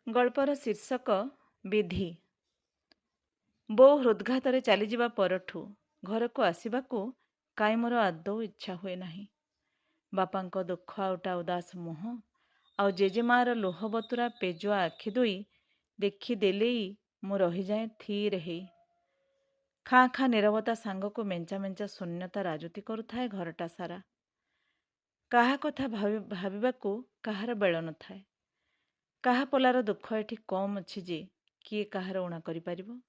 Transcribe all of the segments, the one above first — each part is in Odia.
ଗଳ୍ପର ଶୀର୍ଷକ ବିଧି। ବୋଉ ହୃଦଘାତରେ ଚାଲିଯିବା ପରଠୁ ଘରକୁ ଆସିବାକୁ କାଇଁ ମୋର ଆଦୌ ଇଚ୍ଛା ହୁଏ ନାହିଁ। ବାପାଙ୍କ ଦୁଃଖ ଆଉଟା ଉଦାସ ମୁହଁ ଆଉ ଜେଜେମାର ଲୁହବତୁରା ପେଜୁଆ ଆଖି ଦୁଇ ଦେଖିଦେଲେଇ ମୁଁ ରହିଯାଏ ଥୀର ହେଇ। ଖାଁ ଖାଁ ନୀରବତା ସାଙ୍ଗକୁ ମେଞ୍ଚା ମେଞ୍ଚା ଶୂନ୍ୟତା ରାଜୁତି କରୁଥାଏ ଘରଟା ସାରା। କାହା କଥା ଭାବିବାକୁ କାହାର ବେଳ ନଥାଏ। କାହା ପଲାର ଦୁଃଖ ଏଠି କମ୍ ଅଛି ଯେ କିଏ କାହାର ଊଣା କରିପାରିବ।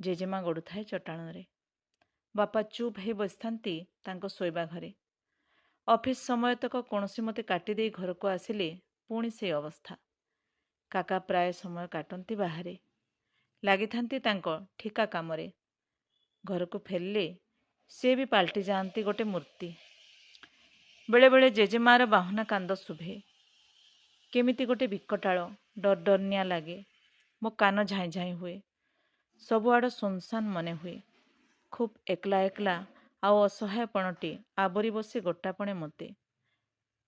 ଜେଜେମା ଗଡ଼ୁଥାଏ ଚଟାଣରେ। ବାପା ଚୁପ୍ ହେଇ ବସିଥାନ୍ତି ତାଙ୍କ ଶୋଇବା ଘରେ। ଅଫିସ୍ ସମୟତକ କୌଣସି ମତେ କାଟିଦେଇ ଘରକୁ ଆସିଲେ ପୁଣି ସେଇ ଅବସ୍ଥା। କାକା ପ୍ରାୟ ସମୟ କାଟନ୍ତି ବାହାରେ, ଲାଗିଥାନ୍ତି ତାଙ୍କ ଠିକା କାମରେ। ଘରକୁ ଫେରିଲେ ସେ ବି ପାଲଟି ଯାଆନ୍ତି ଗୋଟେ ମୂର୍ତ୍ତି। ବେଳେବେଳେ ଜେଜେମାର ବାହୁନା କାନ୍ଦ ଶୁଭେ। କେମିତି ଗୋଟେ ବିକଟାଳ ଡରଡରନିଆ ଲାଗେ। ମୋ କାନ ଝାଇଁ ଝାଇଁ ହୁଏ। ସବୁଆଡ଼ ଶୂନଶାନ ମନେ ହୁଏ। ଖୁବ୍ ଏକଲା ଏକଲା ଆଉ ଅସହାୟପଣଟି ଆବରି ବସେ ଗୋଟାପଣେ ମୋତେ।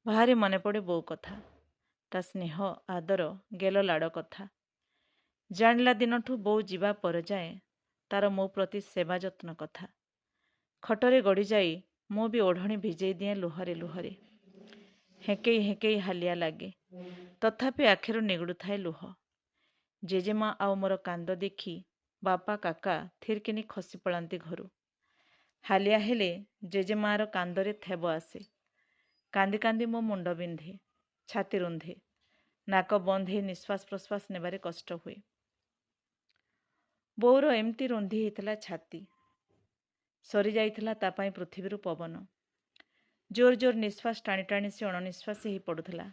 ଭାରି ମନେ ପଡ଼େ ବୋଉ କଥା, ତା ସ୍ନେହ ଆଦର ଗେଲ ଲାଡ଼ କଥା। ଜାଣିଲା ଦିନଠୁ ବୋଉ ଯିବା ପରଯାଏ ତାର ମୋ ପ୍ରତି ସେବା ଯତ୍ନ କଥା। ଖଟରେ ଗଡ଼ିଯାଇ ମୁଁ ବି ଓଢ଼ଣୀ ଭିଜେଇ ଦିଏଁ ଲୁହରେ ଲୁହରେ। ହେକେଇ ହେକେଇ ହାଲିଆ ଲାଗେ, ତଥାପି ଆଖିରୁ ନିଗଡ଼ୁଥାଏ ଲୁହ। ଜେଜେମା ଆଉ ମୋର କାନ୍ଦ ଦେଖି ବାପା କାକା ଥିରକିନି ଖସି ପଳାନ୍ତି ଘରୁ। ହାଲିଆ ହେଲେ ଜେଜେମାର କାନ୍ଦରେ ଥେବ ଆସେ। କାନ୍ଦି କାନ୍ଦି ମୋ ମୁଣ୍ଡ ବିନ୍ଧେ, ଛାତି ରୁନ୍ଧେ, ନାକ ବନ୍ଦ ହେଇ ନିଶ୍ୱାସ ପ୍ରଶ୍ୱାସ ନେବାରେ କଷ୍ଟ ହୁଏ। ବୋଉର ଏମିତି ରୁନ୍ଧି ହେଇଥିଲା ଛାତି। ସରିଯାଇଥିଲା ତା ପାଇଁ ପୃଥିବୀରୁ ପବନ। ଜୋର ଜୋର ନିଶ୍ୱାସ ଟାଣି ଟାଣି ସେ ଅଣନିଶ୍ୱାସୀ ହେଇ ପଡ଼ୁଥିଲା।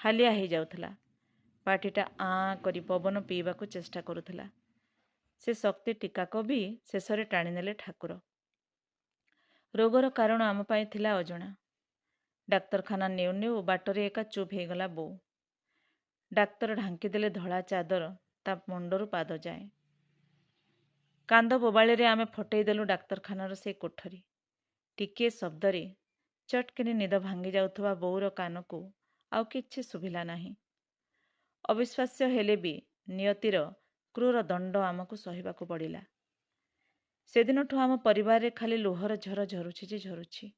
ହାଲିଆ ହେଇଯାଉଥିଲା। ପାଟିଟା ଆଁ କରି ପବନ ପିଇବାକୁ ଚେଷ୍ଟା କରୁଥିଲା। ସେ ଶକ୍ତି ଟିକାକ ବି ଶେଷରେ ଟାଣିନେଲେ ଠାକୁର। ରୋଗର କାରଣ ଆମ ପାଇଁ ଥିଲା ଅଜଣା। ଡାକ୍ତରଖାନା ନେଉ ନେଉ ବାଟରେ ଏକା ଚୁପ୍ ହେଇଗଲା ବୋଉ। ଡାକ୍ତର ଢାଙ୍କିଦେଲେ ଧଳା ଚାଦର ତା ମୁଣ୍ଡରୁ ପାଦ ଯାଏ। କାନ୍ଦ ବୋବାଳିରେ ଆମେ ଫଟେଇ ଦେଲୁ ଡାକ୍ତରଖାନାର ସେଇ କୋଠରୀ। ଟିକିଏ ଶବ୍ଦରେ ଚଟକିନି ନିଦ ଭାଙ୍ଗି ଯାଉଥିବା ବୋଉର କାନକୁ ଆଉ କିଛି ଶୁଭିଲା ନାହିଁ। ଅବିଶ୍ୱାସ୍ୟ ହେଲେ ବି ନିୟତିର କ୍ରୂର ଦଣ୍ଡ ଆମକୁ ସହିବାକୁ ପଡ଼ିଲା। ସେଦିନଠୁ ଆମ ପରିବାରରେ ଖାଲି ଲୁହର ଝର ଝରୁଛି ଯେ ଝରୁଛି।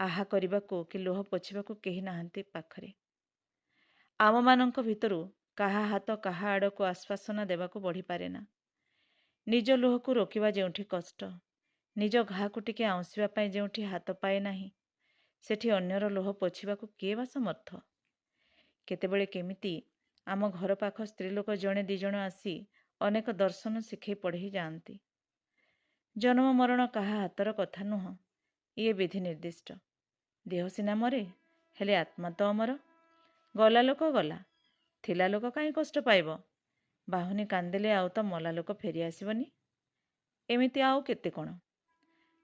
ଆହା କରିବାକୁ କି ଲୁହ ପୋଛିବାକୁ କେହି ନାହାନ୍ତି ପାଖରେ। ଆମମାନଙ୍କ ଭିତରୁ କାହା ହାତ କାହା ଆଡ଼କୁ ଆଶ୍ୱାସନା ଦେବାକୁ ବଢ଼ିପାରେ ନା। ନିଜ ଲୁହକୁ ରୋକିବା ଯେଉଁଠି କଷ୍ଟ, ନିଜ ଘାକୁ ଟିକେ ଆଉଁସିବା ପାଇଁ ଯେଉଁଠି ହାତ ପାଏ ନାହିଁ, ସେଠି ଅନ୍ୟର ଲୁହ ପୋଛିବାକୁ କିଏ ବା ସମର୍ଥ? କେତେବେଳେ କେମିତି ଆମ ଘର ପାଖ ସ୍ତ୍ରୀଲୋକ ଜଣେ ଦି ଜଣ ଆସି ଅନେକ ଦର୍ଶନ ଶିଖେଇ ପଢ଼େଇ ଯାଆନ୍ତି। ଜନ୍ମ ମରଣ କାହା ହାତର କଥା ନୁହଁ, ଇଏ ବିଧି ନିର୍ଦ୍ଦିଷ୍ଟ। ଦେହ ସିନା ମରେ, ହେଲେ ଆତ୍ମା ତ ଅମର। ଗଲା ଲୋକ ଗଲା, ଥିଲା ଲୋକ କାହିଁ କଷ୍ଟ ପାଇବ? ବାହୁନି କାନ୍ଦିଲେ ଆଉ ତ ମଲା ଲୋକ ଫେରି ଆସିବନି। ଏମିତି ଆଉ କେତେ କ'ଣ।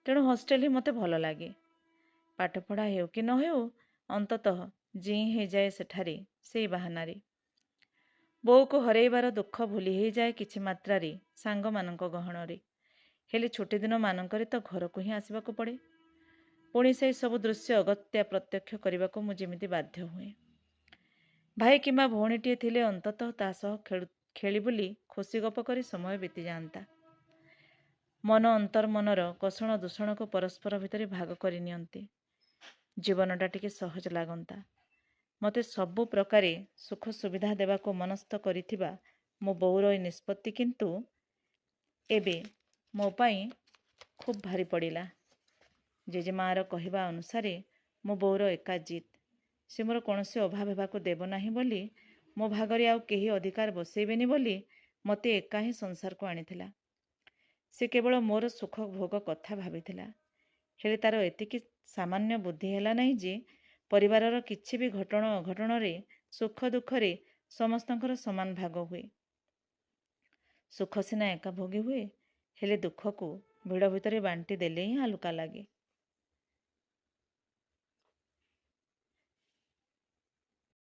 ତେଣୁ ହଷ୍ଟେଲ ହିଁ ମୋତେ ଭଲ ଲାଗେ। ପାଠପଢ଼ା ହେଉ କି ନ ହେଉ, ଅନ୍ତତଃ ଜୀଇଁ ହେଇଯାଏ ସେଠାରେ ସେଇ ବାହାନାରେ। ବୋଉକୁ ହରେଇବାର ଦୁଃଖ ଭୁଲି ହେଇଯାଏ କିଛି ମାତ୍ରାରେ ସାଙ୍ଗମାନଙ୍କ ଗହଣରେ। ହେଲେ ଛୁଟିଦିନ ମାନଙ୍କରେ ତ ଘରକୁ ହିଁ ଆସିବାକୁ ପଡ଼େ। ପୁଣି ସେଇ ସବୁ ଦୃଶ୍ୟ ଅଗତ୍ୟା ପ୍ରତ୍ୟକ୍ଷ କରିବାକୁ ମୁଁ ଯେମିତି ବାଧ୍ୟ ହୁଏ। ଭାଇ କିମ୍ବା ଭଉଣୀଟିଏ ଥିଲେ ଅନ୍ତତଃ ତା ସହ ଖେଳି ବୁଲି ଖୁସି ଗପ କରି ସମୟ ବିତିଯାଆନ୍ତା। ମନ ଅନ୍ତର୍ମନର କଷଣ ଦୂଷଣକୁ ପରସ୍ପର ଭିତରେ ଭାଗ କରି ନିଅନ୍ତି। ଜୀବନଟା ଟିକେ ସହଜ ଲାଗନ୍ତା। ମୋତେ ସବୁ ପ୍ରକାରେ ସୁଖ ସୁବିଧା ଦେବାକୁ ମନସ୍ଥ କରିଥିବା ମୋ ବୋଉର ଏ ନିଷ୍ପତ୍ତି କିନ୍ତୁ ଏବେ ମୋ ପାଇଁ ଖୁବ୍ ଭାରି ପଡ଼ିଲା। ଜେଜେମାର କହିବା ଅନୁସାରେ ମୋ ବୋଉର ଏକା ଜିଦ୍। ସେ ମୋର କୌଣସି ଅଭାବ ହେବାକୁ ଦେବ ନାହିଁ ବୋଲି, ମୋ ଭାଗରେ ଆଉ କେହି ଅଧିକାର ବସେଇବେନି ବୋଲି ମୋତେ ଏକା ହିଁ ସଂସାରକୁ ଆଣିଥିଲା। ସେ କେବଳ ମୋର ସୁଖ ଭୋଗ କଥା ଭାବିଥିଲା। ହେଲେ ତାର ଏତିକି ସାମାନ୍ୟ ବୁଦ୍ଧି ହେଲା ନାହିଁ ଯେ ପରିବାରର କିଛି ବି ଘଟଣ ଅଘଟଣରେ ସୁଖ ଦୁଃଖରେ ସମସ୍ତଙ୍କର ସମାନ ଭାଗ ହୁଏ। ସୁଖ ସିନା ଏକା ଭୋଗି ହୁଏ, ହେଲେ ଦୁଃଖକୁ ଭିଡ଼ ଭିତରେ ବାଣ୍ଟି ଦେଲେ ହିଁ ହାଲୁକା ଲାଗେ।